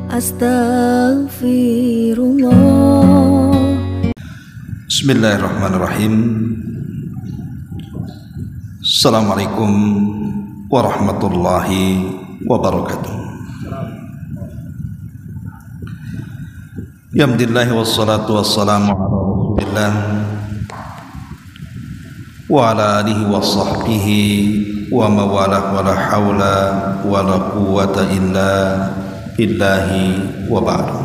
Astaghfirullah. Bismillahirrahmanirrahim. Assalamualaikum warahmatullahi wabarakatuh. Alhamdulillah wassalatu wassalamu ala rasulillah wa ala alihi wa sahbihi wa mawalah wa la hawla wa la quwwata illa billahi wa ba'du.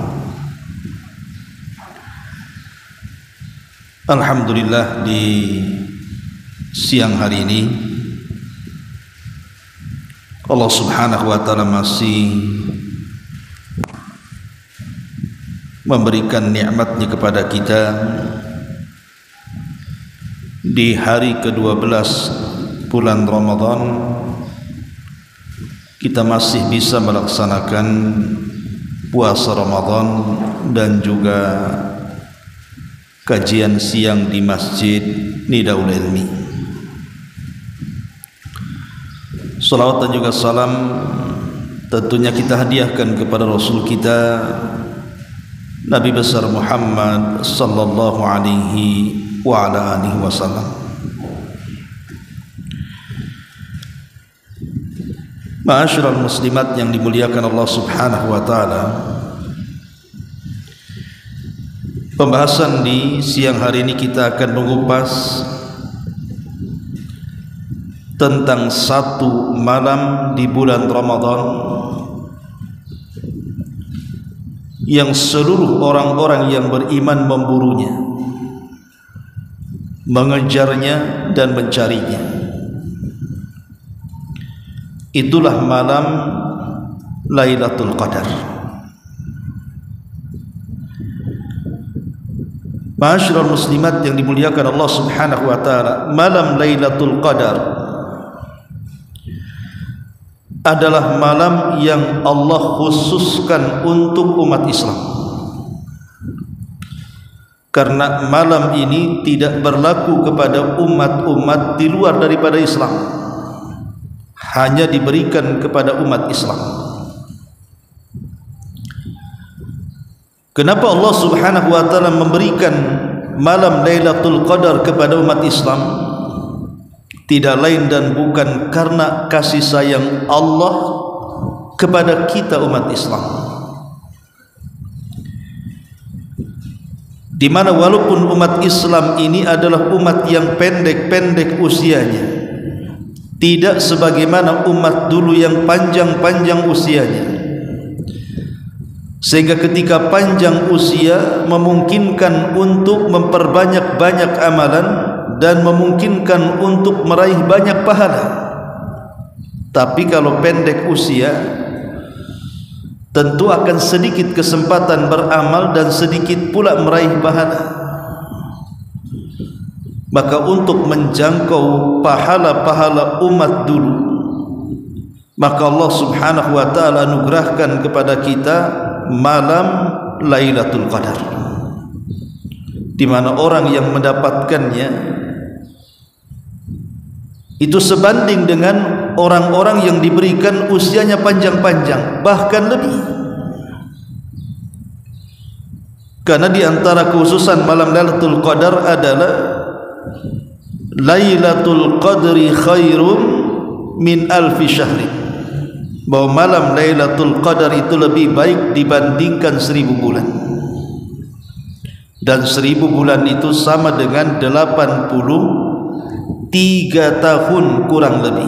Alhamdulillah, di siang hari ini Allah subhanahu wa ta'ala masih memberikan nikmatnya kepada kita. Di hari ke-12 bulan Ramadan kita masih bisa melaksanakan puasa Ramadan dan juga kajian siang di Masjid Nidaul Ilmi. Salawat dan juga salam tentunya kita hadiahkan kepada Rasul kita Nabi besar Muhammad sallallahu alaihi wa ala alihi wasallam. Ma'asyiral muslimat yang dimuliakan Allah subhanahu wa ta'ala, pembahasan di siang hari ini kita akan mengupas tentang satu malam di bulan Ramadan yang seluruh orang-orang yang beriman memburunya, mengejarnya dan mencarinya. Itulah malam Lailatul Qadar. Ma'asyiral muslimat yang dimuliakan Allah subhanahu wa ta'ala, malam Lailatul Qadar adalah malam yang Allah khususkan untuk umat Islam, karena malam ini tidak berlaku kepada umat-umat di luar daripada Islam, hanya diberikan kepada umat Islam. Kenapa Allah subhanahu wa ta'ala memberikan malam Lailatul Qadar kepada umat Islam? Tidak lain dan bukan karena kasih sayang Allah kepada kita umat Islam, di mana walaupun umat Islam ini adalah umat yang pendek-pendek usianya, tidak sebagaimana umat dulu yang panjang-panjang usianya, sehingga ketika panjang usia memungkinkan untuk memperbanyak-banyak amalan dan memungkinkan untuk meraih banyak pahala. Tapi kalau pendek usia, tentu akan sedikit kesempatan beramal dan sedikit pula meraih pahala. Maka untuk menjangkau pahala-pahala umat dulu, maka Allah subhanahu wa ta'ala anugerahkan kepada kita malam Lailatul Qadar, di mana orang yang mendapatkannya itu sebanding dengan orang-orang yang diberikan usianya panjang-panjang, bahkan lebih. Karena di antara khususan malam Lailatul Qadar adalah Lailatul Qadri khairum min alfi syahri, bahwa malam Lailatul Qadar itu lebih baik dibandingkan 1000 bulan, dan 1000 bulan itu sama dengan 83 tahun kurang lebih,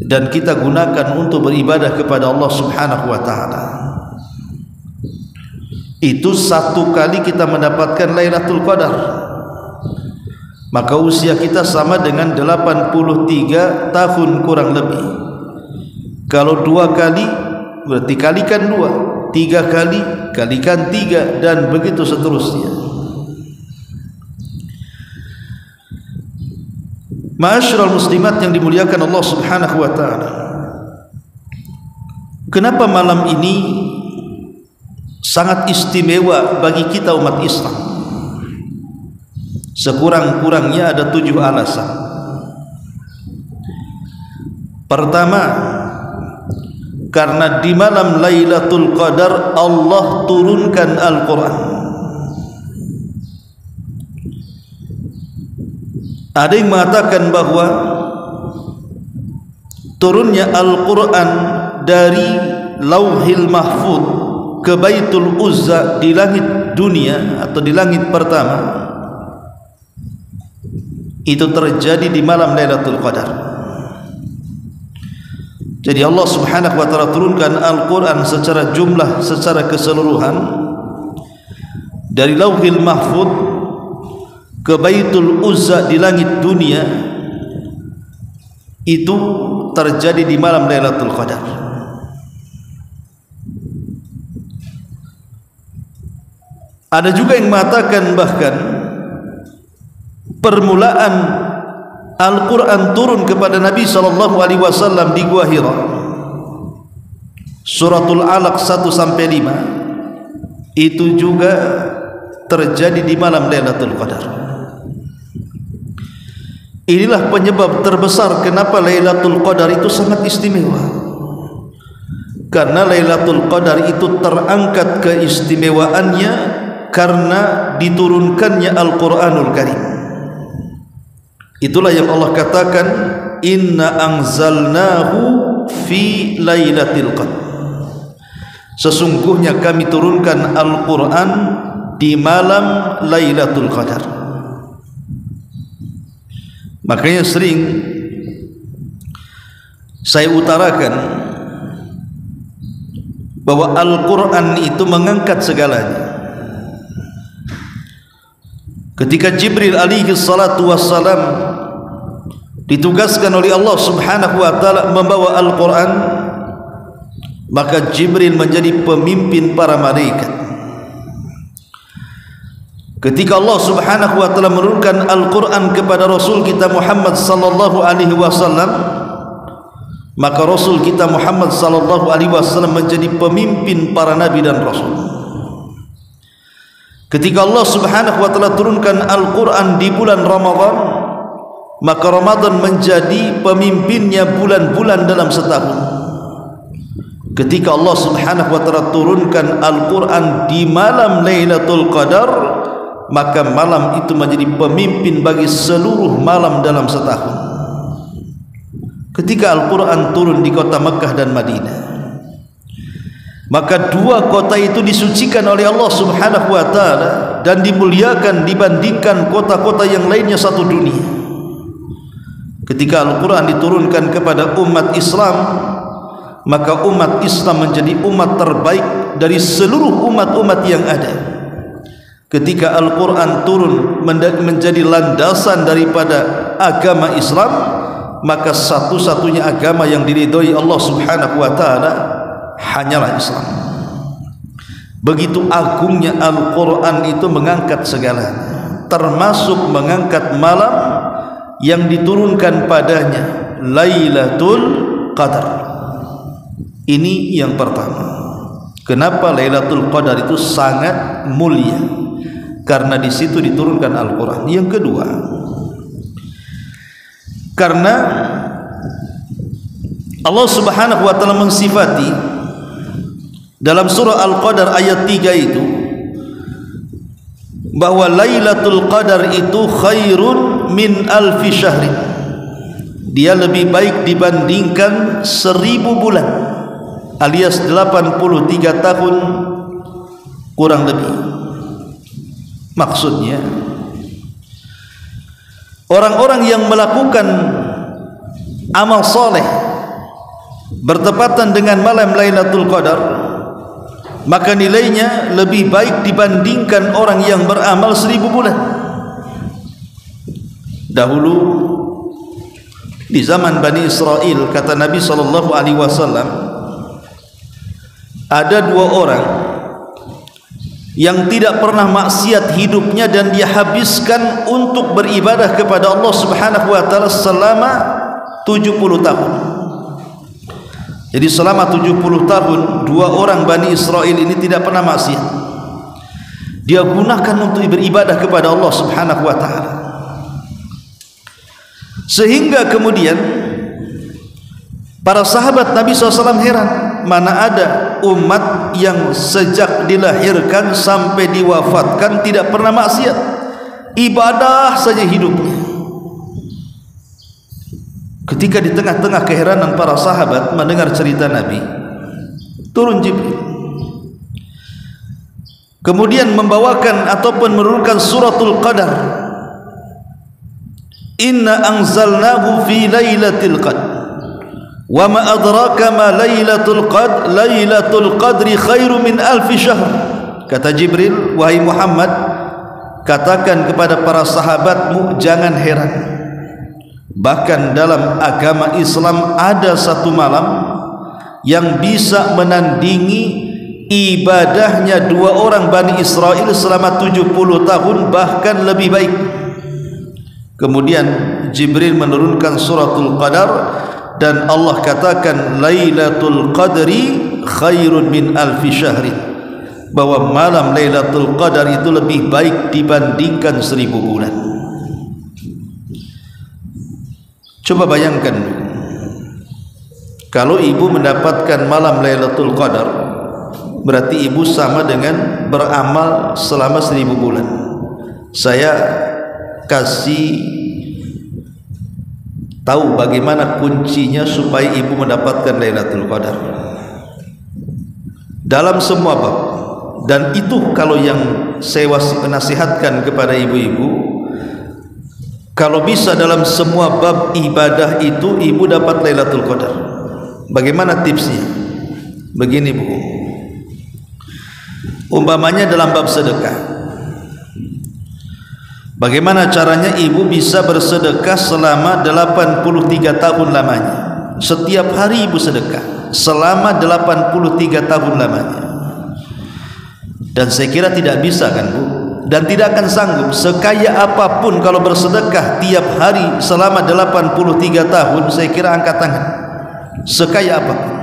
dan kita gunakan untuk beribadah kepada Allah subhanahu wa ta'ala. Itu satu kali kita mendapatkan Lailatul Qadar, maka usia kita sama dengan 83 tahun kurang lebih. Kalau 2 kali berarti kalikan 2, 3 kali kalikan 3, dan begitu seterusnya. Ma'asyiral muslimat yang dimuliakan Allah subhanahu wa ta'ala, kenapa malam ini sangat istimewa bagi kita umat Islam? Sekurang-kurangnya ada 7 alasan. Pertama, karena di malam Lailatul Qadar Allah turunkan Al-Quran. Ada yang mengatakan bahwa turunnya Al-Quran dari Lauhil Mahfuz ke Baitul Uzza di langit dunia atau di langit pertama itu terjadi di malam Lailatul Qadar. Jadi Allah Subhanahu wa taala turunkan Al-Quran secara jumlah, secara keseluruhan dari Lauhil Mahfuz ke Baitul Uzza di langit dunia, itu terjadi di malam Lailatul Qadar. Ada juga yang mengatakan bahkan permulaan Al-Quran turun kepada Nabi SAW di Gua Hira, Suratul Alaq 1-5, itu juga terjadi di malam Lailatul Qadar. Inilah penyebab terbesar kenapa Lailatul Qadar itu sangat istimewa, karena Lailatul Qadar itu terangkat keistimewaannya karena diturunkannya Al-Quranul Karim. Itulah yang Allah katakan, inna anzalnahu fi lailatul qadar, sesungguhnya kami turunkan Al-Quran di malam Lailatul Qadar. Makanya sering saya utarakan bahwa Al-Quran itu mengangkat segalanya. Ketika Jibril alaihi salatu wassalam ditugaskan oleh Allah Subhanahu wa taala membawa Al-Quran, maka Jibril menjadi pemimpin para malaikat. Ketika Allah Subhanahu wa taala menurunkan Al-Quran kepada Rasul kita Muhammad sallallahu alaihi wasallam, maka Rasul kita Muhammad sallallahu alaihi wasallam menjadi pemimpin para nabi dan rasul. Ketika Allah Subhanahu wa taala turunkan Al-Quran di bulan Ramadan, maka Ramadan menjadi pemimpinnya bulan-bulan dalam setahun. Ketika Allah Subhanahu wa taala turunkan Al-Quran di malam Lailatul Qadar, maka malam itu menjadi pemimpin bagi seluruh malam dalam setahun. Ketika Al-Quran turun di kota Mekah dan Madinah, maka dua kota itu disucikan oleh Allah Subhanahu wa taala dan dimuliakan dibandingkan kota-kota yang lainnya satu dunia. Ketika Al-Quran diturunkan kepada umat Islam, maka umat Islam menjadi umat terbaik dari seluruh umat-umat yang ada. Ketika Al-Quran turun menjadi landasan daripada agama Islam, maka satu-satunya agama yang diridhoi Allah Subhanahu wa taala hanyalah Islam. Begitu agungnya Al-Quran itu mengangkat segalanya, termasuk mengangkat malam yang diturunkan padanya, Lailatul Qadar. Ini yang pertama. Kenapa Lailatul Qadar itu sangat mulia? Karena di situ diturunkan Al-Quran. Yang kedua, karena Allah Subhanahu wa taala mensifati dalam surah Al-Qadar ayat 3 itu bahwa Lailatul Qadar itu khairun min alfi syahrin, dia lebih baik dibandingkan 1000 bulan, alias 83 tahun kurang lebih. Maksudnya orang-orang yang melakukan amal soleh bertepatan dengan malam Lailatul Qadar, maka nilainya lebih baik dibandingkan orang yang beramal 1000 bulan. Dahulu di zaman Bani Israel, kata Nabi SAW, ada dua orang yang tidak pernah maksiat hidupnya dan dia habiskan untuk beribadah kepada Allah Subhanahu wa taala selama 70 tahun. Jadi selama 70 tahun dua orang Bani Israel ini tidak pernah maksiat. Dia gunakan untuk beribadah kepada Allah Subhanahu wa taala. Sehingga kemudian para sahabat Nabi SAW heran, mana ada umat yang sejak dilahirkan sampai diwafatkan tidak pernah maksiat, ibadah saja hidupnya. Ketika di tengah-tengah keheranan para sahabat mendengar cerita Nabi, turun Jibril, kemudian membawakan ataupun menurunkan suratul Qadar. Inna anzalnahu fi lailatul qadr wa ma adraka ma lailatul qadr, lailatul qadri khairu min alfi syahr. Kata Jibril, wahai Muhammad, katakan kepada para sahabatmu jangan heran, bahkan dalam agama Islam ada satu malam yang bisa menandingi ibadahnya dua orang Bani Israel selama 70 tahun, bahkan lebih baik. Kemudian Jibril menurunkan suratul Qadar dan Allah katakan Lailatul Qadri khairun min alfi syahrin, bahwa malam Lailatul Qadar itu lebih baik dibandingkan 1000 bulan. Coba bayangkan, kalau ibu mendapatkan malam Lailatul Qadar, berarti ibu sama dengan beramal selama 1000 bulan. Saya kasih tahu bagaimana kuncinya supaya ibu mendapatkan Lailatul Qadar dalam semua bab. Dan itu kalau yang saya nasihatkan kepada ibu-ibu, kalau bisa dalam semua bab ibadah itu ibu dapat Lailatul Qadar. Bagaimana tipsnya? Begini Bu, umpamanya dalam bab sedekah, bagaimana caranya ibu bisa bersedekah selama 83 tahun lamanya? Setiap hari ibu sedekah selama 83 tahun lamanya. Dan saya kira tidak bisa kan Bu, dan tidak akan sanggup. Sekaya apapun kalau bersedekah tiap hari selama 83 tahun, saya kira angkat tangan, sekaya apapun.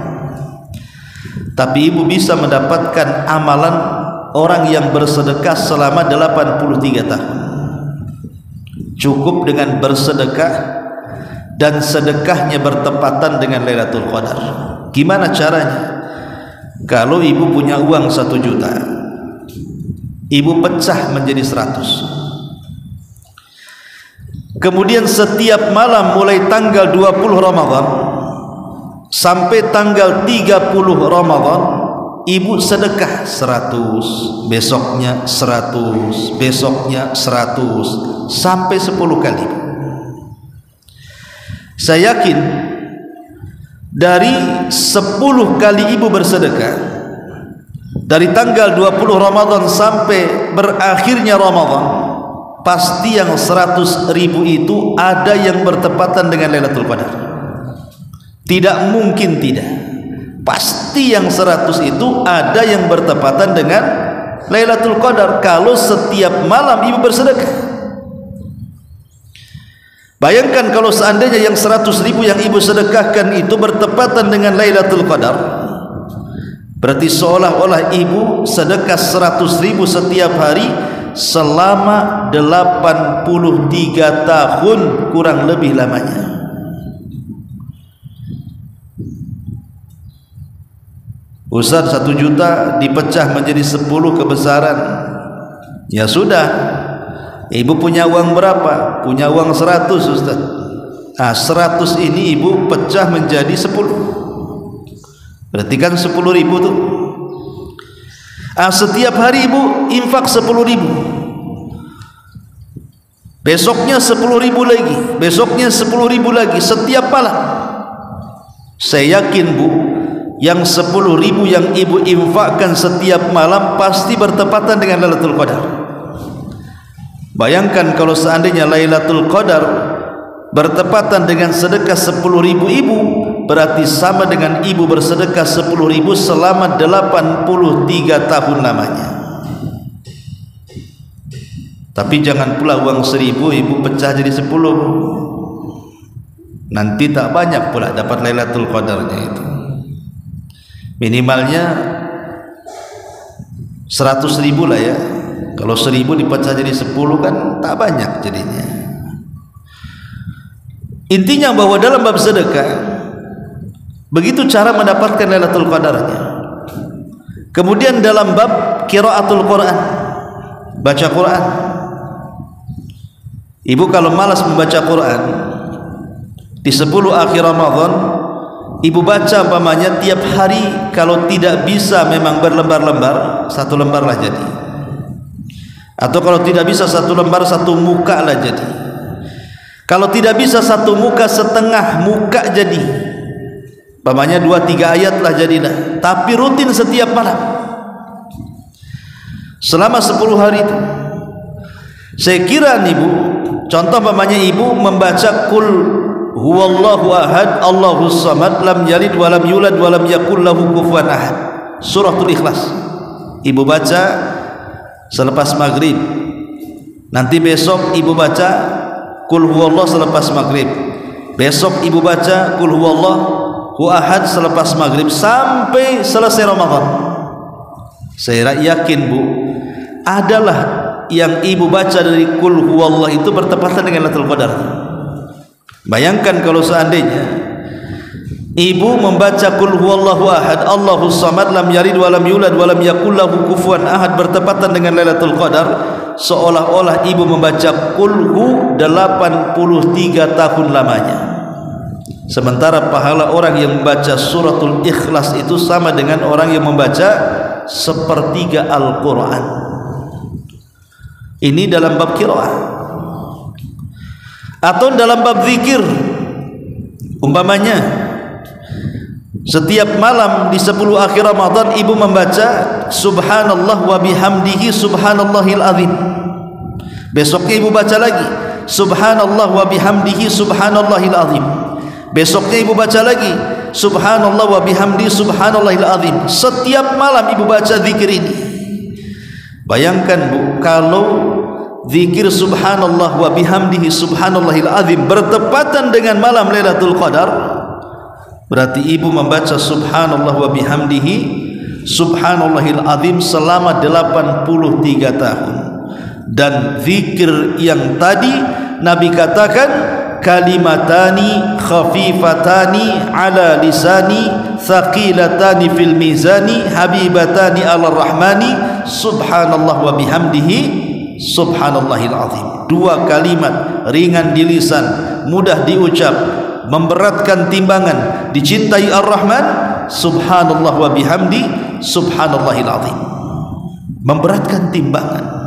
Tapi ibu bisa mendapatkan amalan orang yang bersedekah selama 83 tahun. Cukup dengan bersedekah dan sedekahnya bertepatan dengan Lailatul Qadar. Gimana caranya? Kalau ibu punya uang 1 juta, ibu pecah menjadi 100. Kemudian setiap malam mulai tanggal 20 Ramadan sampai tanggal 30 Ramadan, ibu sedekah 100, besoknya 100, besoknya 100, sampai 10 kali. Saya yakin dari 10 kali ibu bersedekah, dari tanggal 20 Ramadan sampai berakhirnya Ramadan, pasti yang 100.000 itu ada yang bertepatan dengan Lailatul Qadar. Tidak mungkin tidak, pasti yang 100 itu ada yang bertepatan dengan Lailatul Qadar kalau setiap malam ibu bersedekah. Bayangkan kalau seandainya yang 100.000 yang ibu sedekahkan itu bertepatan dengan Lailatul Qadar, berarti seolah-olah ibu sedekah 100.000 setiap hari selama 83 tahun kurang lebih lamanya. Ustaz, 1 juta dipecah menjadi 10 kebesaran. Ya sudah, ibu punya uang berapa? Punya uang 100 Ustaz. 100 ini ibu pecah menjadi 10. Berarti kan 10.000 tuh. Setiap hari ibu infak 10.000. Besoknya 10.000 lagi, besoknya 10.000 lagi setiap malam. Saya yakin Bu, yang 10.000 yang ibu infakkan setiap malam pasti bertepatan dengan Lailatul Qadar. Bayangkan kalau seandainya Lailatul Qadar bertepatan dengan sedekah 10.000 ibu, berarti sama dengan ibu bersedekah 10.000 selama 83 tahun lamanya. Tapi jangan pula uang 1.000 ibu pecah jadi 10, nanti tak banyak pula dapat Lailatul Qadarnya itu. Minimalnya 100.000 lah ya. Kalau 1.000 dipecah jadi 10 kan tak banyak jadinya. Intinya bahwa dalam bab sedekah Begitu cara mendapatkan Lailatul Qadarnya. Kemudian dalam bab qiraatul Quran, baca Quran. Ibu kalau malas membaca Quran di 10 akhir Ramadan, ibu baca umpamanya tiap hari. Kalau tidak bisa memang berlembar-lembar, 1 lembar lah jadi. Atau kalau tidak bisa 1 lembar, 1 muka lah jadi. Kalau tidak bisa 1 muka, setengah muka jadi. Umpamanya 2-3 ayat lah jadilah. Tapi rutin setiap malam selama 10 hari itu. Saya kira ibu, contoh umpamanya ibu membaca Qul huwallahu ahad Allahus samad lam yalid walam yulad walam yakul lahu kufuwan ahad, suratul Ikhlas. Ibu baca selepas maghrib. Nanti besok ibu baca Qul huwallahu selepas maghrib. Besok ibu baca Qul huwallahu ahad selepas maghrib sampai selesai Ramadan. Saya yakin bu, adalah yang ibu baca dari Qul huwallahu itu bertepatan dengan Lailatul Qadar. Bayangkan kalau seandainya ibu membaca Qul huwallahu ahad Allahus samad lam yalid walam yulad walam yakul lahu kufuwan ahad bertepatan dengan Lailatul Qadar, seolah-olah ibu membaca Qul hu 83 tahun lamanya. Sementara pahala orang yang membaca suratul Ikhlas itu sama dengan orang yang membaca 1/3 Al-Quran. Ini dalam bab qiraah. Atau dalam bab zikir, umpamanya setiap malam di 10 akhir Ramadan ibu membaca subhanallah wa bihamdihi subhanallahil azim. Besoknya ibu baca lagi subhanallah wa bihamdihi subhanallahil azim. Besoknya ibu baca lagi subhanallah wa bihamdihi subhanallahil azim. Setiap malam ibu baca zikir ini. Bayangkan bu, kalau zikir subhanallah wa bihamdihi subhanallahil azim bertepatan dengan malam Lailatul Qadar, berarti ibu membaca subhanallah wa bihamdihi subhanallahil azim selama 83 tahun. Dan zikir yang tadi Nabi katakan kalimatani khafifatani ala lisani thaqilatani fil mizani habibatani ala rahmani subhanallah wa bihamdihi subhanallahil azim. 2 kalimat ringan di lisan, mudah diucap, memberatkan timbangan, dicintai Ar-Rahman, subhanallah wa bihamdi subhanallahil azim. Memberatkan timbangan.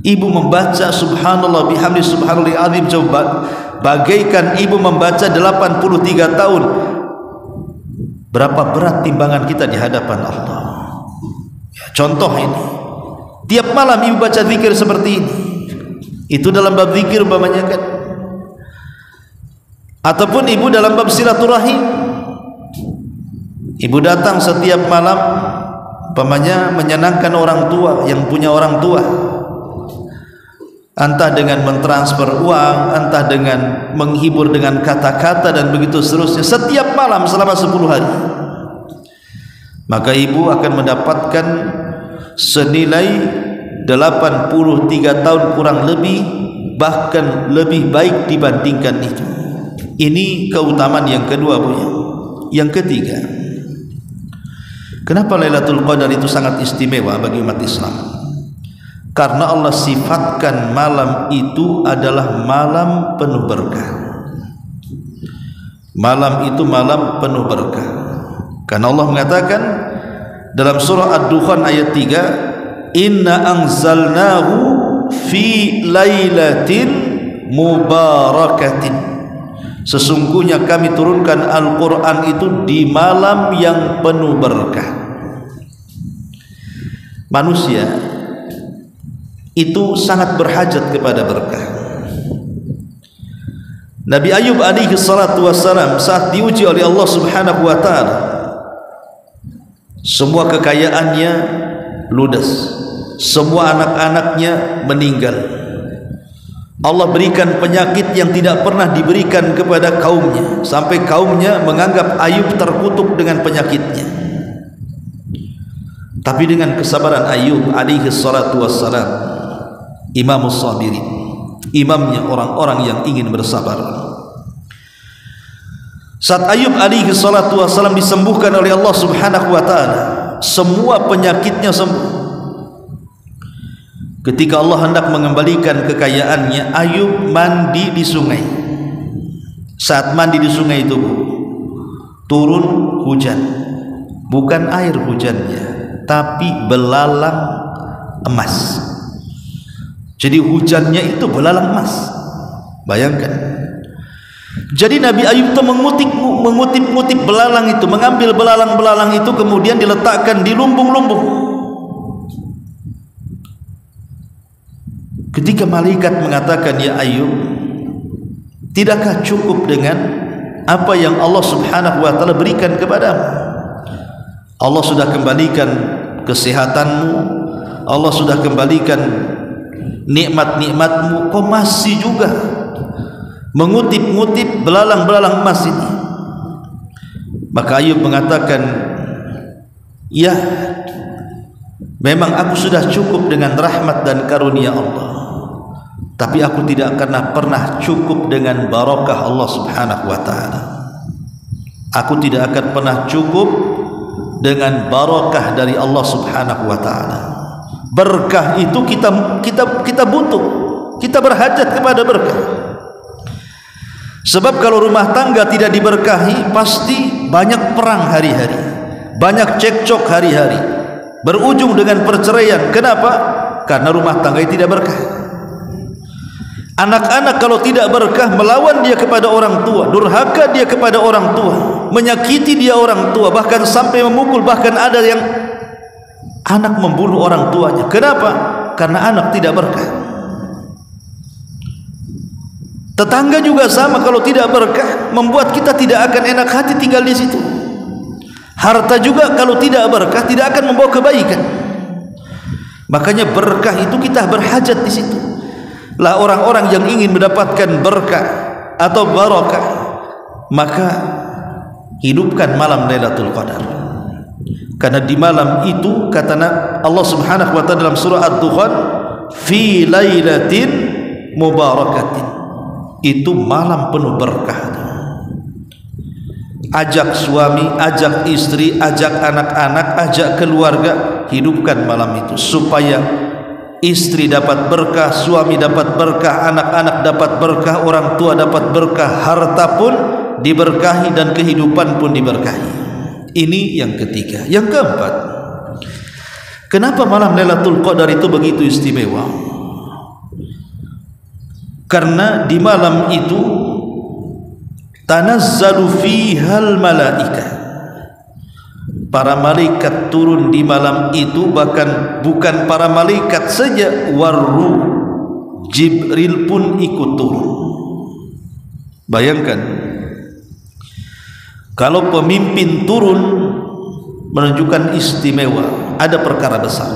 Ibu membaca subhanallah bihamdi subhanallahil azim, coba bagaikan ibu membaca 83 tahun. Berapa berat timbangan kita di hadapan Allah. Contoh ini, tiap malam ibu baca zikir seperti ini. Itu dalam bab zikir umpamanya kan. Ataupun ibu dalam bab silaturahim, ibu datang setiap malam umpamanya menyenangkan orang tua yang punya orang tua, entah dengan mentransfer uang, entah dengan menghibur dengan kata-kata dan begitu seterusnya setiap malam selama 10 hari. Maka ibu akan mendapatkan senilai 83 tahun kurang lebih, bahkan lebih baik dibandingkan itu. Ini keutamaan yang kedua bu. Yang ketiga, kenapa Lailatul Qadar itu sangat istimewa bagi umat Islam? Karena Allah sifatkan malam itu adalah malam penuh berkah. Malam itu malam penuh berkah. Karena Allah mengatakan dalam surah Ad-Dukhan ayat 3, inna anzalnahu fi lailatin mubarakatin. Sesungguhnya kami turunkan Al-Quran itu di malam yang penuh berkah. Manusia itu sangat berhajat kepada berkah. Nabi Ayub alaihi salatu wassalam saat diuji oleh Allah subhanahu wa ta'ala, semua kekayaannya ludes, semua anak-anaknya meninggal. Allah berikan penyakit yang tidak pernah diberikan kepada kaumnya, sampai kaumnya menganggap Ayub terkutuk dengan penyakitnya. Tapi dengan kesabaran Ayub alaihi salatu wassalam, imamus sabirin, imamnya orang-orang yang ingin bersabar, Saat Ayub alaihi salatu wasallam disembuhkan oleh Allah subhanahu wa ta'ala, semua penyakitnya sembuh. Ketika Allah hendak mengembalikan kekayaannya, Ayub mandi di sungai. Saat mandi di sungai itu turun hujan. Bukan air hujannya, tapi belalang emas. Jadi hujannya itu belalang emas. Bayangkan. Jadi Nabi Ayub itu mengutip belalang itu, mengambil belalang-belalang itu, kemudian diletakkan di lumbung-lumbung. Ketika malaikat mengatakan, ya Ayub, tidakkah cukup dengan apa yang Allah subhanahu wa ta'ala berikan kepadamu? Allah sudah kembalikan kesehatanmu, Allah sudah kembalikan nikmat-nikmatmu, kau masih juga mengutip-ngutip belalang-belalang emas ini? Maka Ayub mengatakan, ya, memang aku sudah cukup dengan rahmat dan karunia Allah, tapi aku tidak akan pernah cukup dengan barakah Allah subhanahu wa ta'ala. Aku tidak akan pernah cukup dengan barakah dari Allah subhanahu wa ta'ala. Berkah itu kita butuh, kita berhajat kepada berkah. Sebab kalau rumah tangga tidak diberkahi, pasti banyak perang hari-hari, banyak cekcok hari-hari, berujung dengan perceraian. Kenapa? Karena rumah tangga tidak berkah. Anak-anak kalau tidak berkah, melawan dia kepada orang tua, durhaka dia kepada orang tua, menyakiti dia orang tua, bahkan sampai memukul, bahkan ada yang anak membunuh orang tuanya. Kenapa? Karena anak tidak berkah. Tetangga juga sama, kalau tidak berkah, membuat kita tidak akan enak hati tinggal di situ. Harta juga kalau tidak berkah, tidak akan membawa kebaikan. Makanya berkah itu kita berhajat di situ. Lah orang-orang yang ingin mendapatkan berkah atau barakah, maka hidupkan malam Lailatul Qadar. Karena di malam itu kata Allah subhanahu wa ta'ala dalam surah Ad-Dukhan, fi lailatin mubarakatin, itu malam penuh berkah. Ajak suami, ajak istri, ajak anak-anak, ajak keluarga, hidupkan malam itu supaya istri dapat berkah, suami dapat berkah, anak-anak dapat berkah, orang tua dapat berkah, harta pun diberkahi dan kehidupan pun diberkahi. Ini yang ketiga. Yang keempat, kenapa malam Lailatul Qadar itu begitu istimewa? Karena di malam itu tanazzalu fihal malaikah, para malaikat turun di malam itu. Bahkan bukan para malaikat saja, waruh, Jibril pun ikut turun. Bayangkan, kalau pemimpin turun menunjukkan istimewa, ada perkara besar.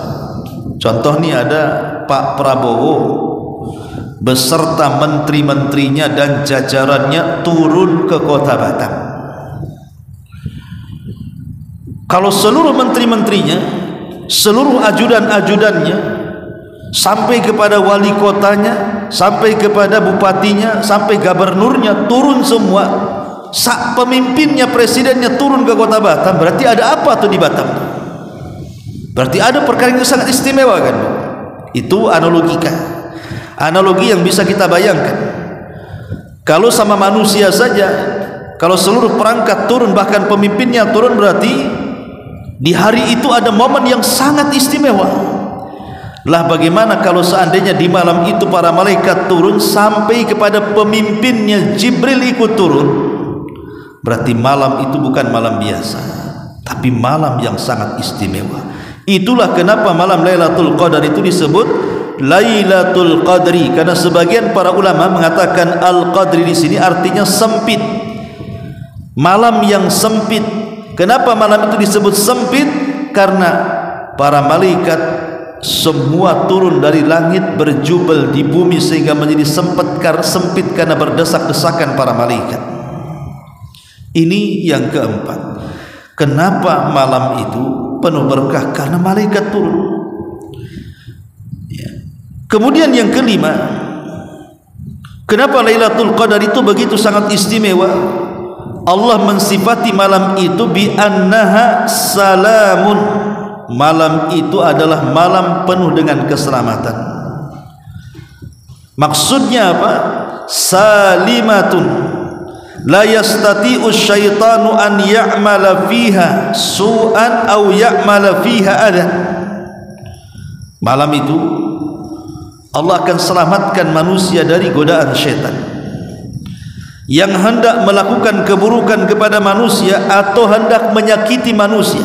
Contoh nih, ada Pak Prabowo beserta menteri-menterinya dan jajarannya turun ke kota Batam. Kalau seluruh menteri-menterinya, seluruh ajudan-ajudannya, sampai kepada wali kotanya, sampai kepada bupatinya, sampai gubernurnya turun semua, pemimpinnya, presidennya turun ke kota Batam, berarti ada apa tuh di Batam? Berarti ada perkara yang sangat istimewa kan? Itu analogi yang bisa kita bayangkan. Kalau sama manusia saja, kalau seluruh perangkat turun, bahkan pemimpinnya turun, berarti di hari itu ada momen yang sangat istimewa. Lah bagaimana kalau seandainya di malam itu para malaikat turun sampai kepada pemimpinnya Jibril ikut turun? Berarti malam itu bukan malam biasa, tapi malam yang sangat istimewa. Itulah kenapa malam Lailatul Qadar itu disebut Lailatul Qadri, karena sebagian para ulama mengatakan Al-Qadri di sini artinya sempit. Malam yang sempit. Kenapa malam itu disebut sempit? Karena para malaikat semua turun dari langit berjubel di bumi sehingga menjadi sempit karena berdesak-desakan para malaikat. Ini yang keempat. Kenapa malam itu penuh berkah? Karena malaikat turun. Kemudian yang kelima, kenapa Lailatul Qadar itu begitu sangat istimewa? Allah mensifati malam itu bi annaha salamun. Malam itu adalah malam penuh dengan keselamatan. Maksudnya apa? Salimatun, la yastati'u syaitanu an ya'mala fiha su'an aw ya'mala fiha adan. Malam itu Allah akan selamatkan manusia dari godaan syaitan yang hendak melakukan keburukan kepada manusia atau hendak menyakiti manusia.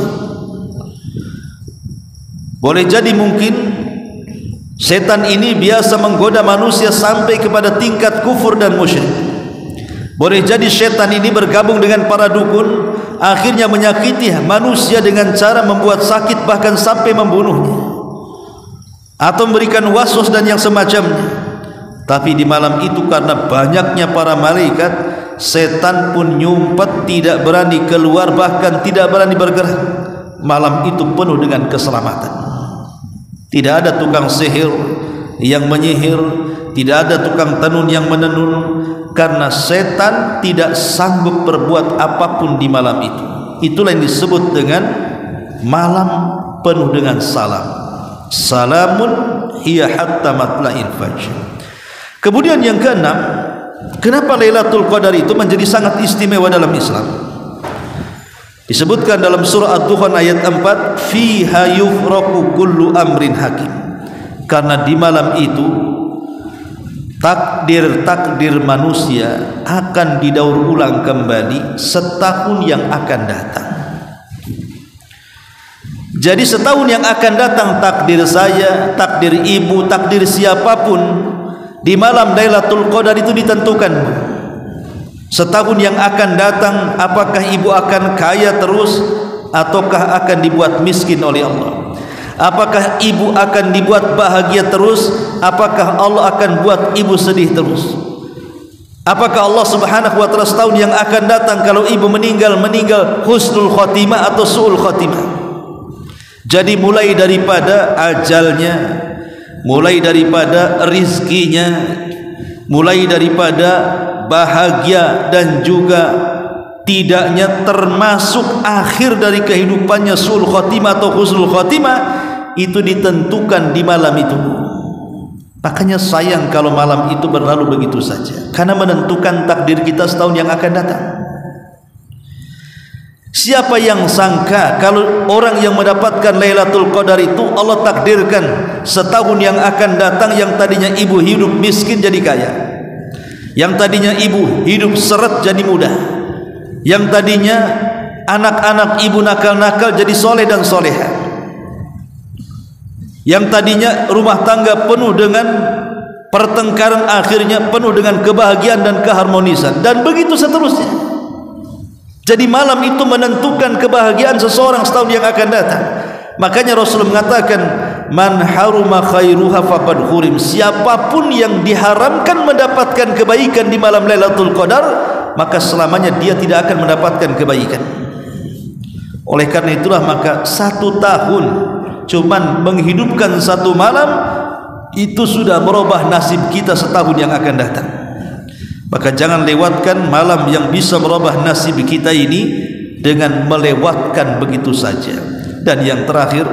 Boleh jadi mungkin setan ini biasa menggoda manusia sampai kepada tingkat kufur dan musyrik. Boleh jadi setan ini bergabung dengan para dukun, akhirnya menyakiti manusia dengan cara membuat sakit bahkan sampai membunuhnya, atau memberikan waswas dan yang semacamnya. Tapi di malam itu karena banyaknya para malaikat, setan pun nyumpet, tidak berani keluar, bahkan tidak berani bergerak. Malam itu penuh dengan keselamatan. Tidak ada tukang sihir yang menyihir, tidak ada tukang tenun yang menenun, karena setan tidak sanggup berbuat apapun di malam itu. Itulah yang disebut dengan malam penuh dengan salam. Salamun hiya hatta matla'il fajr. Kemudian yang keenam, kenapa Lailatul Qadar itu menjadi sangat istimewa dalam Islam? Disebutkan dalam surah Ad-Dukhan ayat 4, fiha yufraqu kullu amrin hakim. Karena di malam itu takdir-takdir manusia akan didaur ulang kembali setahun yang akan datang. Jadi setahun yang akan datang, takdir saya, takdir ibu, takdir siapapun di malam Lailatul Qadar itu ditentukan. Setahun yang akan datang, apakah ibu akan kaya terus ataukah akan dibuat miskin oleh Allah? Apakah ibu akan dibuat bahagia terus, apakah Allah akan buat ibu sedih terus? Apakah Allah Subhanahu wa taala setahun yang akan datang kalau ibu meninggal husnul khotimah atau su'ul khotimah? Jadi mulai daripada ajalnya, mulai daripada rizkinya, mulai daripada bahagia dan juga tidaknya, termasuk akhir dari kehidupannya su'ul khotimah atau husnul khotimah, itu ditentukan di malam itu. Makanya sayang kalau malam itu berlalu begitu saja, karena menentukan takdir kita setahun yang akan datang. Siapa yang sangka kalau orang yang mendapatkan Lailatul Qadar itu Allah takdirkan setahun yang akan datang, yang tadinya ibu hidup miskin jadi kaya, yang tadinya ibu hidup seret jadi muda, yang tadinya anak-anak ibu nakal-nakal jadi soleh dan soleha, yang tadinya rumah tangga penuh dengan pertengkaran akhirnya penuh dengan kebahagiaan dan keharmonisan, dan begitu seterusnya. Jadi malam itu menentukan kebahagiaan seseorang setahun yang akan datang. Makanya Rasul mengatakan, man haruma khairuha faqad hurim. Siapapun yang diharamkan mendapatkan kebaikan di malam Lailatul Qadar, maka selamanya dia tidak akan mendapatkan kebaikan. Oleh karena itulah maka 1 tahun cuman menghidupkan 1 malam itu sudah merubah nasib kita setahun yang akan datang. Maka jangan lewatkan malam yang bisa merubah nasib kita ini dengan melewatkan begitu saja. Dan yang terakhir,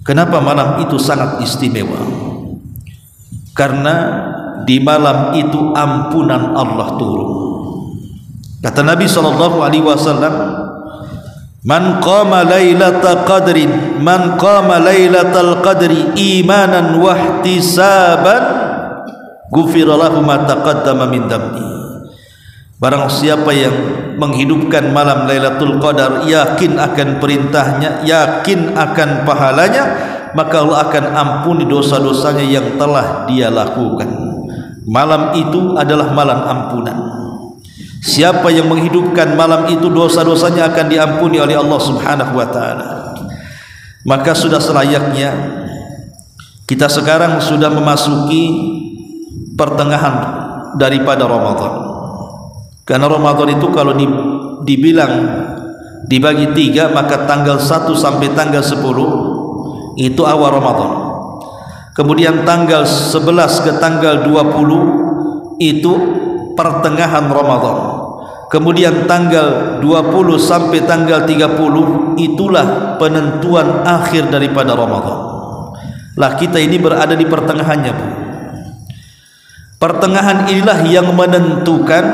kenapa malam itu sangat istimewa? Karena di malam itu ampunan Allah turun. Kata Nabi SAW, man qama lailatal qadri imanan wa ihtisaban ghufira lahu ma taqaddama min dhanbi. Barang siapa yang menghidupkan malam Lailatul Qadar, yakin akan perintahnya, yakin akan pahalanya, maka Allah akan ampuni dosa-dosanya yang telah dia lakukan. Malam itu adalah malam ampunan. Siapa yang menghidupkan malam itu, dosa-dosanya akan diampuni oleh Allah Subhanahu wa taala. Maka sudah selayaknya kita sekarang sudah memasuki pertengahan daripada Ramadan. Karena Ramadan itu kalau dibilang dibagi 3, maka tanggal 1 sampai tanggal 10 itu awal Ramadan. Kemudian tanggal 11 ke tanggal 20 itu pertengahan Ramadan. kemudian tanggal 20 sampai tanggal 30 itulah penentuan akhir daripada Ramadan. Lah kita ini berada di pertengahannya, Bu. Pertengahan inilah yang menentukan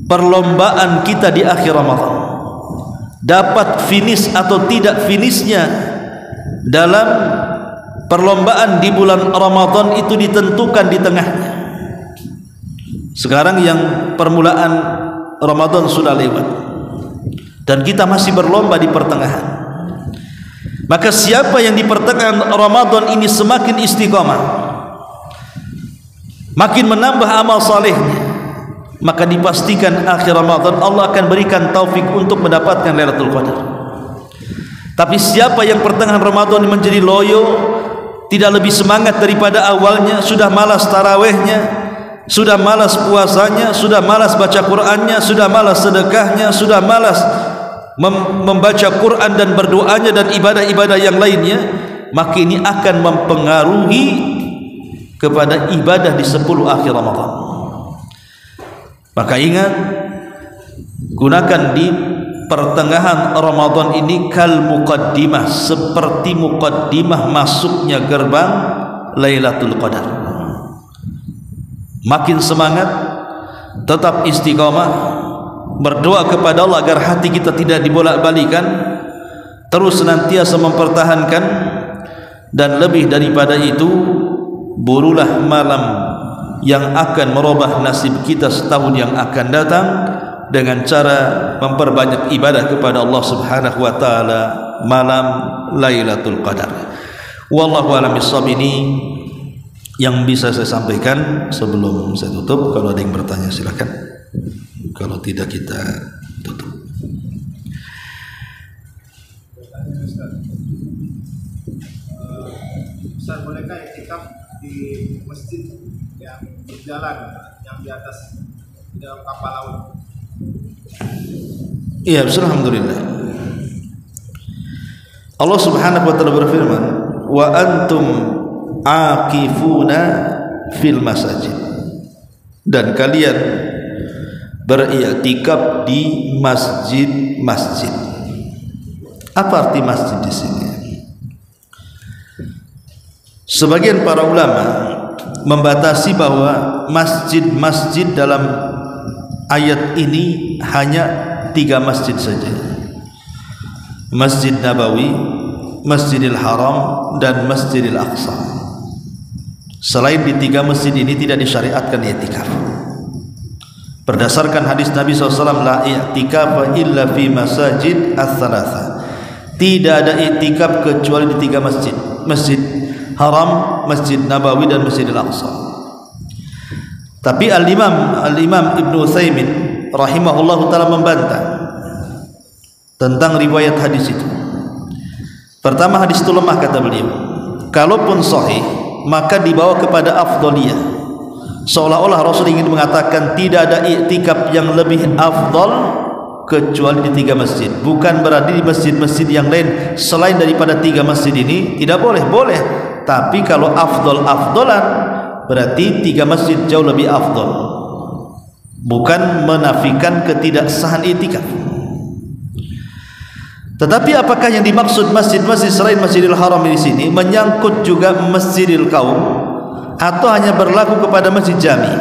perlombaan kita di akhir Ramadan. Dapat finish atau tidak finishnya dalam perlombaan di bulan Ramadan itu ditentukan di tengahnya. Sekarang yang permulaan Ramadan sudah lewat dan kita masih berlomba di pertengahan. Maka siapa yang di pertengahan Ramadan ini semakin istiqamah, makin menambah amal salehnya, maka dipastikan akhir Ramadan Allah akan berikan taufik untuk mendapatkan Lailatul Qadar. Tapi siapa yang pertengahan Ramadan menjadi loyo, tidak lebih semangat daripada awalnya, sudah malas tarawehnya, sudah malas puasanya, sudah malas baca Qur'annya, sudah malas sedekahnya, sudah malas membaca Quran dan berdoanya dan ibadah-ibadah yang lainnya, maka ini akan mempengaruhi kepada ibadah di 10 akhir Ramadan. Maka ingat, gunakan di pertengahan Ramadan ini kal muqaddimah, seperti muqaddimah masuknya gerbang Lailatul Qadar. Makin semangat, tetap istiqamah, berdoa kepada Allah agar hati kita tidak dibolak-balikan, terus senantiasa mempertahankan, dan lebih daripada itu, burulah malam yang akan merubah nasib kita setahun yang akan datang dengan cara memperbanyak ibadah kepada Allah Subhanahu wa taala malam Lailatul Qadar. Wallahu a'lam bishawab. Ini yang bisa saya sampaikan sebelum saya tutup. Kalau ada yang bertanya silakan. Kalau tidak kita tutup. Ustaz, bolehkah iktikaf di masjid yang berjalan, yang di atas di dalam kapal laut? Iya, alhamdulillah. Allah Subhanahu wa taala berfirman, "Wa antum aqifuna fil masajid." Dan kalian beriktikaf di masjid-masjid. Apa arti masjid di sini? Sebagian para ulama membatasi bahwa masjid-masjid dalam ayat ini hanya 3 masjid saja. Masjid Nabawi, Masjidil Haram, dan Masjidil Aqsa. Selain di 3 masjid ini tidak disyariatkan i'tikaf. Berdasarkan hadis Nabi SAW, la i'tikafa illa fi masajid ats-tsalatsa. Tidak ada i'tikaf kecuali di 3 masjid. Masjid Haram, Masjid Nabawi, dan Masjidil Aqsa. Tapi Al-Imam Ibnu Utsaimin rahimahullah ta'ala membantah tentang riwayat hadis itu. Pertama, hadis itu lemah kata beliau. Kalaupun sahih, maka dibawa kepada afdaliyah, seolah-olah Rasul ingin mengatakan tidak ada i'tikaf yang lebih afdal kecuali di 3 masjid. Bukan berarti di masjid-masjid yang lain selain daripada 3 masjid ini tidak boleh. Boleh, tapi kalau afdalan berarti 3 masjid jauh lebih afdal. Bukan menafikan ketidaksahan i'tikaf. Tetapi apakah yang dimaksud masjid-masjid selain Masjidil Haram di sini menyangkut juga Masjidil Qaum, atau hanya berlaku kepada masjid jami?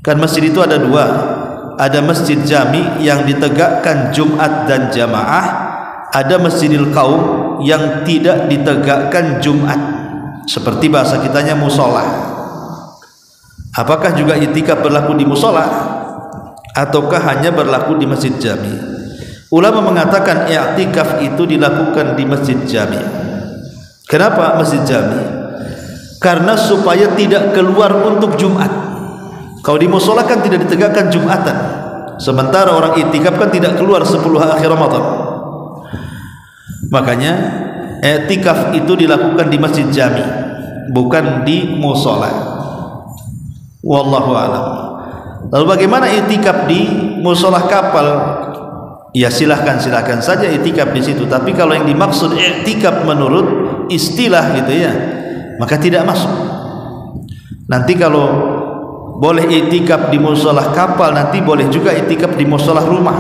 Kan masjid itu ada 2. Ada masjid jami yang ditegakkan Jumat dan jamaah, ada Masjidil Qaum yang tidak ditegakkan Jumat, seperti bahasa kitanya musola. Apakah juga i'tikaf berlaku di musola ataukah hanya berlaku di masjid jami? Ulama mengatakan i'tikaf itu dilakukan di masjid jami. Kenapa masjid jami? Karena supaya tidak keluar untuk Jumat. Kalau di musola kan tidak ditegakkan Jumatan, sementara orang i'tikaf kan tidak keluar 10 akhir Ramadan. Makanya i'tikaf itu dilakukan di masjid jami, bukan di musola. Wallahu a'lam. Lalu bagaimana i'tikaf di musola kapal? Ya silahkan saja i'tikaf di situ. Tapi kalau yang dimaksud i'tikaf menurut istilah gitu ya, maka tidak masuk. Nanti kalau boleh i'tikaf di musholah kapal, nanti boleh juga i'tikaf di musholah rumah.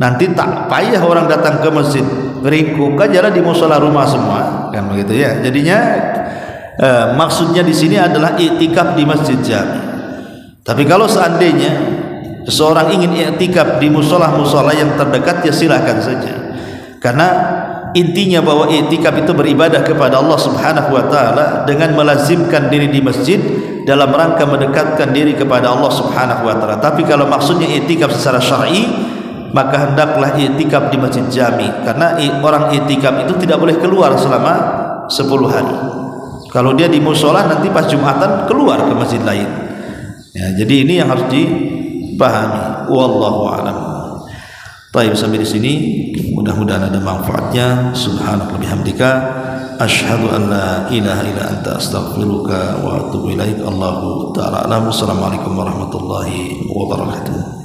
Nanti tak payah orang datang ke masjid, ringkuk aja lah di musholah rumah semua, kan begitu ya. Jadinya maksudnya di sini adalah i'tikaf di masjid jami. Tapi kalau seandainya seseorang ingin i'tikaf di musholah-musholah yang terdekat, ya silakan saja. Karena intinya bahwa i'tikaf itu beribadah kepada Allah Subhanahu wa taala dengan melazimkan diri di masjid dalam rangka mendekatkan diri kepada Allah Subhanahu wa taala. Tapi kalau maksudnya i'tikaf secara syar'i, maka hendaklah i'tikaf di masjid jami, karena orang i'tikaf itu tidak boleh keluar selama 10 hari. Kalau dia di musholah, nanti pas Jumatan keluar ke masjid lain ya. Jadi ini yang harus dipahami. Wallahu a'lam. Baik, sampai di sini mudah-mudahan ada manfaatnya. Subhanallah bihamdika asyhadu an la ilaha illa anta astaghfiruka wa atubu ilaik. Allahu ta'ala a'lam. Assalamualaikum warahmatullahi wabarakatuh.